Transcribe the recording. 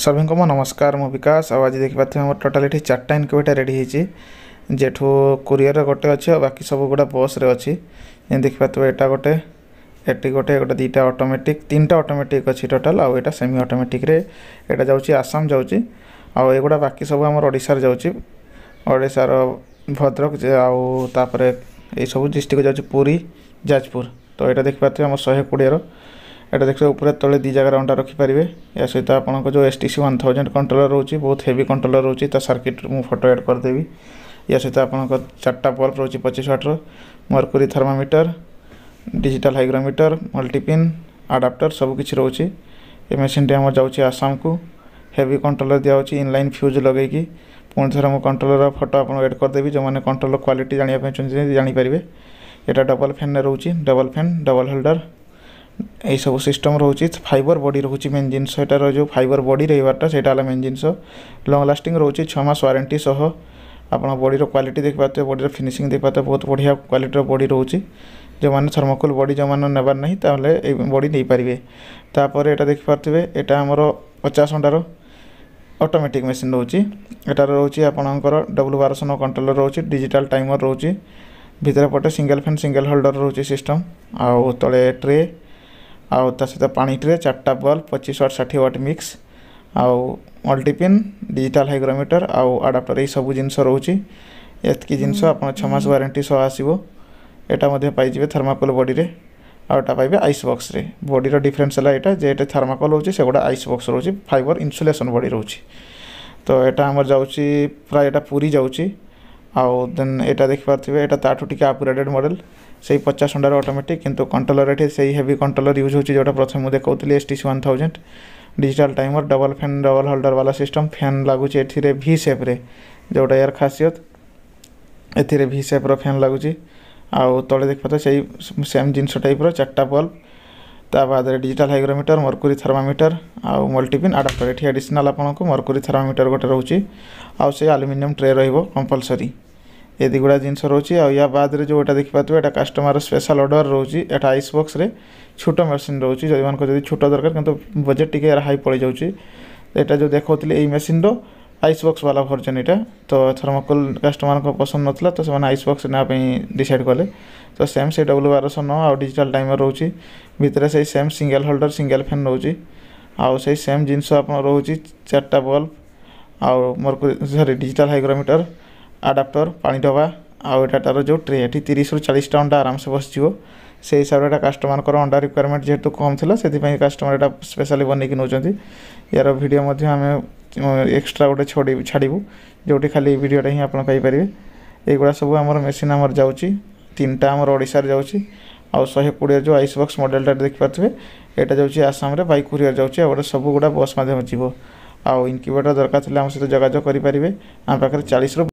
सभी को नमस्कार मु विकास आज देखिए मोर टोटाल ये 4टा इनक्यूबेटर रेडी होती जेठू कुरियर गोटे अच्छे बाकी सब गुड़ा बस रे अच्छी देखिए यहाँ गोटे एटी गोटे गोटे दीटा ऑटोमेटिक 3टा ऑटोमेटिक अच्छी टोटाल आउ यहाँ सेमी ऑटोमेटिक रे एटा जाउची आसाम जाउची आउ एगुड़ा बाकी सब आम ओडिशा जाउची ओडिशार भद्रक आउ तापरे ये सब डिस्ट्रिक्ट जाउची पुरी जाजपुर। तो यहाँ देखिए आम 120 एटा देखिए ऊपर तले दी जगह अंडा रखिपारे या सहित आपको जो STC 1000 कंट्रोलर रोचे बहुत हेवी कंट्रोलर रोचे सर्किट मु फोटो एड करदेवी या सहित आपको 4टा बल्ब रोचे 25 water mercury thermometer digital hygrometer multipin adapter सबकि रोचे। ये मेसीन टी आम जाऊँगी आसाम को हेवी कंट्रोलर दिखाई इनलाइन फ्यूज लगेगी पुणी थर मु कंट्रोलर फोटो आपको एड करदेवी जो मैंने कंट्रोलर क्वालिटी जानापी चाहिए जानीपारे। यहाँ डबल फैन रोचे डबल फैन डबल होल्डर यही सब सिस्टम रोचे फाइबर बॉडी रोचे मेन जिनस एटार जो फाइबर बॉडी रहीबारटा सेटा मेन जिनस लंग लास्टिंग रोचे 6 मास वारंटी सह आप बॉडीर क्वालिटी देख पाते बॉडीर फिनिशिंग देख पाते बहुत बढ़िया क्वालिटीर बॉडी रोचे जो मैंने थर्मोकोल बॉडी जो मैंने नेबार नहीं ताहले बॉडी नहीं पारे। तापर एटा देख पारे एटा आमर 50 घंटार ऑटोमेटिक मशीन रोचे एटार रोचे आपणकर W1200 कंट्रोलर रोचे डिजिटल टाइमर रोचे भितर पटे सिंगल फैन सिंगल होल्डर रोचे सिस्टम आउ तले ट्रे आउ ता सहित पानी ट्रे 4टा बल्ब 25 वाट 60 वाट मिक्स आउ मल्टीपिन डिजिटल हाइग्रोमीटर आउ आडाप्टर ये सब जिनस रोचे एतकी जिनस आप 6 मास वारंटी सह आसो यहाँ पाइबे थर्माकोल बॉडी रे आउटा पाइबे आइस बॉक्स रे बॉडी डिफरेन्स है यहाँ जे थर्माकोल रोचे से गुड़ा आइस बॉक्स रोचे फाइबर इन्सुलेशन बॉडी रोचे। तो यहाँ आम जाऊँगी प्राय यहाँ पूरी जाऊँगी आउ देन यहाँ देखिपारे यहाँ ताठू टी अपग्रेडेड मॉडल से 50 घंटार ऑटोमेटिक किंतु कंट्रोलर ये से हेवी कंट्रोलर यूज होची जोटा प्रथम मुझे देखा STC 1000 digital timer double fan double holder वाला सिस्टम फैन लगुच ए V शेप रे जोटा यार खासियत ए V शेप रो फैन लगुच आउ तले देख पाते से सेम जिनस टाइप 4टा बल्ब ता बाद डिजिटल हाइग्रोमीटर मर्कुरी थर्मामीटर आउ मल्टीपिन आडाप्टर ये एडिशनल आपको मर्कुरी थर्मामीटर गोटे रोचे आउ से एल्युमिनियम ट्रे रहिबो कंपलसरी ये दुगुड़ा जिनस रोचे या बाद जो देखिए यहाँ कस्टमर स्पेशल ऑर्डर रोचे यहाँ आइस बॉक्स रे छोट मशीन रोचे जो मान छोट दरकार किंतु बजेट टी हाई पड़ जाऊँगी यहाँ जो देखते यही मशीन रो आइस बॉक्स वाला वर्जन यहाँ तो थर्मोकोल कस्टमर को पसंद नाला तो से आइस बॉक्स ना डिसाइड कले तो सेम से W1200 आउ डिजिटल टाइमर रोचे भितर से same single holder single fan रोचे आउ से सेम जिनस आप रोचे 4टा बल्ब आउ मर्कुरी सॉरी डिजिटल हाइग्रोमीटर आडाप्टर पानी डबा आउ एटार जो ट्रे ये 30 ରୁ 40टा अंडा आराम से बस से हिसाब से कस्टमर अंडा रिक्वायरमेंट जेहेतु कम थी से कस्टमर यहाँ स्पेशली बनईक नौ यार वीडियो आम एक्सट्रा गोटे छाड़ू जो खाली वीडियोटा ही आप पाइपर युवा सब आम मेसीन आमर जाऊँगी 3टा आमर ओडिशा जाऊँगी आउ 120 जो आइस बॉक्स मॉडलटा देखिए यहाँ जाऊँगी आसाम रे बाइक कुरियर जाऊँगी गोटे सब गुड़ा बस मध्यम जीव आउ इनक्यूबेटर दरकार आम सहित जोगाजोग करेंगे आम पाखे 40 ରୁ